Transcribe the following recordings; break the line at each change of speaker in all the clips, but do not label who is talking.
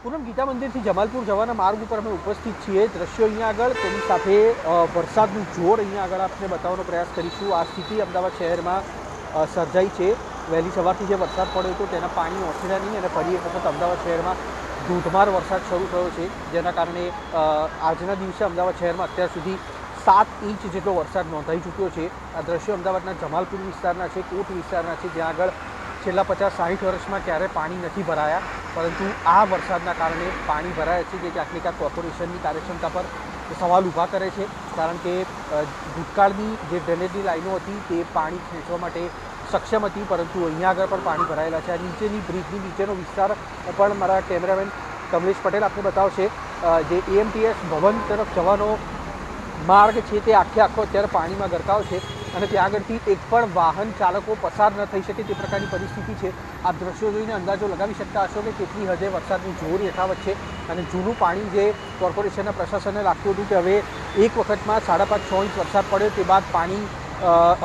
પૂનમ ગીતા મંદિરથી જમાલપુર જવાના માર્ગ ઉપર અમે ઉપસ્થિત છીએ। દ્રશ્યો અહીંયા આગળ, તેની સાથે વરસાદનું જોર અહીંયા આગળ આપને બતાવવાનો પ્રયાસ કરીશું। આ સ્થિતિ અમદાવાદ શહેરમાં સર્જાઈ છે। વહેલી સવારથી જે વરસાદ પડ્યો હતો તેના પાણી ઓસર્યા નહીં અને ફરી એક વખત અમદાવાદ શહેરમાં ધોધમાર વરસાદ શરૂ થયો છે, જેના કારણે આજના દિવસે અમદાવાદ શહેરમાં અત્યાર સુધી 7 ઇંચ જેટલો વરસાદ નોંધાઈ ચૂક્યો છે। આ દ્રશ્યો અમદાવાદના જમાલપુર વિસ્તારના છે, કોટ વિસ્તારના છે, જ્યાં આગળ છેલ્લા 50-60 વર્ષમાં ક્યારે પાણી નથી ભરાયા, પરંતુ આ વરસાદના કારણે પાણી ભરાયા છે, જે ક્યાંક ને ક્યાંક કોર્પોરેશનની કાર્યક્ષમતા પર સવાલ ઊભા કરે છે। કારણ કે ભૂતકાળની જે ડ્રેનેજની લાઈનો હતી તે પાણી ખેંચવા માટે સક્ષમ હતી, પરંતુ અહીંયા આગળ પણ પાણી ભરાયેલા છે। આ નીચેની બ્રિજની નીચેનો વિસ્તાર પણ મારા કેમેરામેન કમલેશ પટેલ આપને બતાવશે। જે એએમટીએસ ભવન તરફ જવાનો માર્ગ છે તે આખો અત્યારે પાણીમાં ગરકાવ છે અને ત્યાં આગળથી એક પણ વાહન ચાલકો પસાર ન થઈ શકે તે પ્રકારની પરિસ્થિતિ છે। આ દ્રશ્યો જોઈને અંદાજો લગાવી શકતા હશો કે કેટલી હદે વરસાદનું જોર યથાવત છે અને જૂનું પાણી જે કોર્પોરેશનના પ્રશાસનને લાગતું હતું કે હવે એક વખતમાં 5.5-6 ઇંચ વરસાદ પડ્યો, તે બાદ પાણી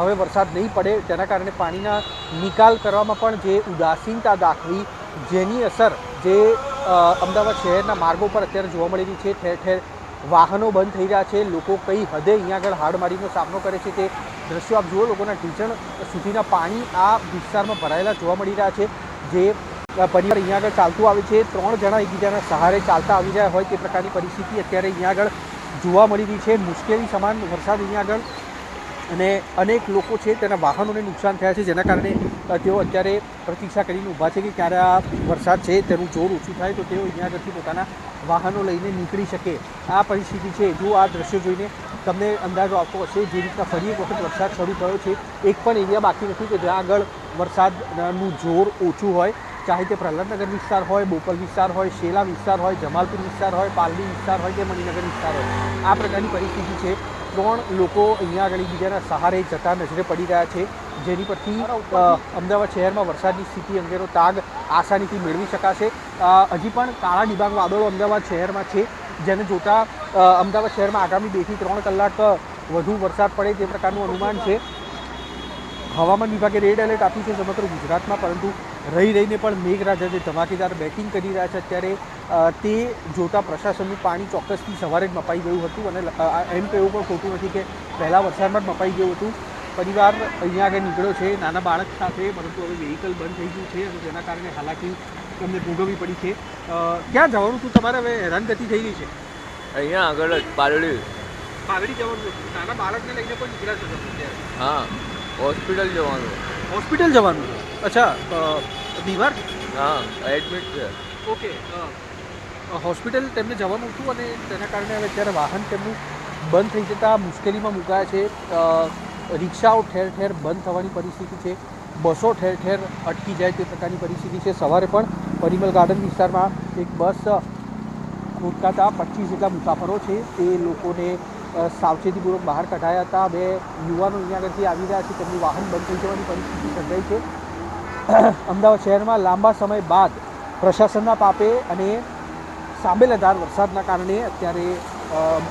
હવે વરસાદ નહીં પડે, તેના કારણે પાણીના નિકાલ કરવામાં પણ જે ઉદાસીનતા દાખવી, જેની અસર જે અમદાવાદ શહેરના માર્ગો પર અત્યારે જોવા મળી રહી છે। ઠેર ઠેર વાહનો બંધ થઈ રહ્યા છે, લોકો કઈ હદે અહીંયા આગળ હાડમારીનો સામનો કરે છે તે દ્રશ્યો આપ જુઓ। લોકોના ઢીંચણ સુધીના પાણી આ વિસ્તારમાં ભરાયેલા જોવા મળી રહ્યા છે। જે પરિવાર અહીંયા આગળ ચાલતું આવે છે, 3 જણા એકબીજાના સહારે ચાલતા આવી રહ્યા હોય તે પ્રકારની પરિસ્થિતિ અત્યારે અહીંયા આગળ જોવા મળી રહી છે। મુશ્કેલી સમાન વરસાદ અહીંયા આગળ અને અનેક લોકો છે તેના વાહનોને નુકસાન થયા છે, જેના કારણે તેઓ અત્યારે પ્રતીક્ષા કરીને ઊભા છે કે ક્યારે આ વરસાદ છે તેનું જોર ઓછું થાય તો તેઓ અહીંયા આગળથી પોતાના વાહનો લઈને નીકળી શકે। આ પરિસ્થિતિ છે। જો આ દ્રશ્યો જોઈને તમને અંદાજો આવતો હશે, જે રીતના ફરી એક વખત વરસાદ શરૂ થયો છે, એક પણ એરિયા બાકી નથી કે જ્યાં આગળ વરસાદનું જોર ઓછું હોય, ચાહે તે પ્રહલાદનગર વિસ્તાર હોય, બોપલ વિસ્તાર હોય, શેલા વિસ્તાર હોય, જમાલપુર વિસ્તાર હોય, પાલડી વિસ્તાર હોય કે મણિનગર વિસ્તાર હોય। આ પ્રકારની પરિસ્થિતિ છે। 3 લોકો અહીંયા આગળ એકબીજાના સહારે જતા નજરે પડી રહ્યા છે, જેની પરથી અમદાવાદ શહેરમાં વરસાદની સ્થિતિ અંગેનો તાગ આસાનીથી મેળવી શકાશે। હજી પણ કાળા ડિબાંગ વાદળો અમદાવાદ શહેરમાં છે, જેને જોતા અમદાવાદ શહેરમાં આગામી 2 થી 3 કલાક વધુ વરસાદ પડે તે પ્રકારનું અનુમાન છે। હવામાન વિભાગે રેડ એલર્ટ આપ્યું છે સમગ્ર ગુજરાતમાં, પરંતુ રહીને પણ મેઘરાજા જે ધમાકેદાર બેટિંગ કરી રહ્યા છે અત્યારે તે જોતાં પ્રશાસનનું પાણી ચોક્કસથી સવારે જ મપાઈ ગયું હતું અને એમ કહેવું પણ ખોટું નથી કે પહેલાં વરસાદમાં જ મપાઈ ગયું હતું। પરિવાર અહીંયા આગળ નીકળ્યો છે નાના બાળક સાથે, પરંતુ હવે વ્હીકલ બંધ થઈ ગયું છે અને જેના કારણે હાલાકી તમને ભોગવવી પડી છે। ક્યાં જવાનું હતું તમારે? હવે હેરાનગતિ થઈ રહી છે
અહીંયા આગળ જ પાલડી
જવાનું હતું, નાના બાળકને લઈને પણ નીકળ્યા છો તમે?
હા, હોસ્પિટલ જવાનું।
હોસ્પિટલ જવાનું? અચ્છા, બીમાર?
હા, એડમિટ છે।
ઓકે, હોસ્પિટલ તેમને જવાનું હતું અને તેના કારણે હવે અત્યારે વાહન તેમનું બંધ થઈ જતાં મુશ્કેલીમાં મુકાયા છે। રિક્ષાઓ ઠેર ઠેર બંધ થવાની પરિસ્થિતિ છે, બસો ઠેર ઠેર અટકી જાય તે પ્રકારની પરિસ્થિતિ છે। સવારે પણ પરિમલ ગાર્ડન વિસ્તારમાં એક બસ ખોટકાતા 25 જેટલા મુસાફરો છે તે લોકોને સાવચેતીપૂર્વક બહાર કઢાયા હતા। 2 યુવાનો અહીંયા આગળથી આવી રહ્યા છે, તેમનું વાહન બંધ થઈ જવાની પરિસ્થિતિ સર્જાઈ છે। અમદાવાદ શહેરમાં લાંબા સમય બાદ પ્રશાસનના પાપે અને સાબેલાધાર વરસાદના કારણે અત્યારે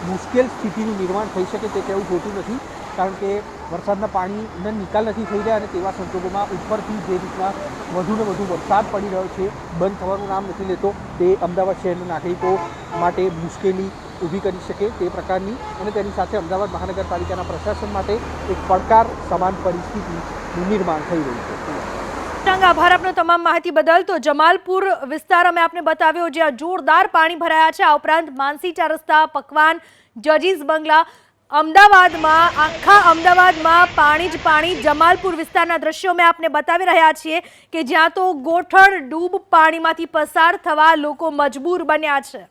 મુશ્કેલ સ્થિતિનું નિર્માણ થઈ શકે તે કહેવું ખોટું નથી, કારણ કે વરસાદના પાણીનો નિકાલ નથી થઈ રહ્યા અને તેવા સંજોગોમાં ઉપરથી જે રીતના વધુને વધુ વરસાદ પડી રહ્યો છે, બંધ થવાનું નામ નથી લેતો, તે અમદાવાદ શહેરના નાગરિકો માટે મુશ્કેલી ઊભી કરી શકે તે પ્રકારની અને તેની સાથે અમદાવાદ મહાનગરપાલિકાના પ્રશાસન માટે એક પડકાર સમાન પરિસ્થિતિનું નિર્માણ થઈ રહ્યું છે।
આભાર આપનો તમામ માહિતી બદલ। તો જમાલપુર વિસ્તાર અમે આપને બતાવ્યો, જ્યાં જોરદાર પાણી ભરાયા છે। આ ઉપરાંત માનસી 4 રસ્તા, પકવાન, જજીસ બંગલા, અમદાવાદમાં આખા અમદાવાદમાં પાણી જ પાણી। જમાલપુર વિસ્તારના દ્રશ્યો મેં આપને બતાવી રહ્યા છીએ કે જ્યાં તો ગોઠણ ડૂબ પાણીમાંથી પસાર થવા લોકો મજબૂર બન્યા છે।